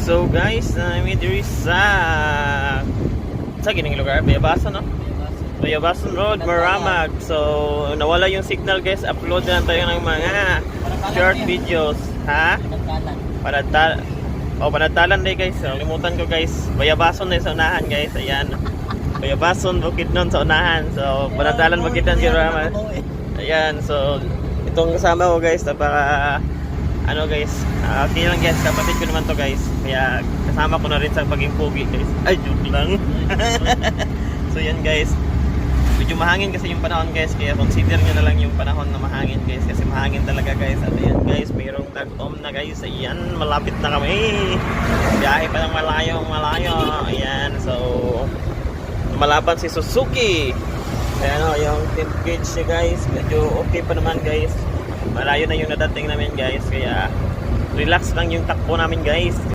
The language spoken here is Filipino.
So guys, namin diri sa gining lugar, Bayabason, no? Bayabason Road, Maramag. So nawala yung signal guys, upload na tayo ng mga short videos, ha? Panatalan din guys. So, limutan ko guys. Bayabason na sa unahan guys. Ayan. Bayabason, Bukidnon sa unahan. So panatalan Bukidnon si Rama. Ayan. So itong kasama ko guys, napaka ano guys, okay lang guys, kapatid ko naman to guys, kaya kasama ko na rin sa paging pogi guys. Ay, joke lang. So yan guys, medyo mahangin kasi yung panahon guys, kaya consider nyo na lang yung panahon na mahangin guys, kasi mahangin talaga guys. At ayan guys, mayroong tag-om na guys. Ayan, malapit na kami, biyahe pa ng malayo. Ayan, so lumalaban si Suzuki. Ayan o, yung tint gauge niya guys, medyo okay pa naman guys. Malayo na yung nadating namin guys, kaya relax lang yung takbo namin guys.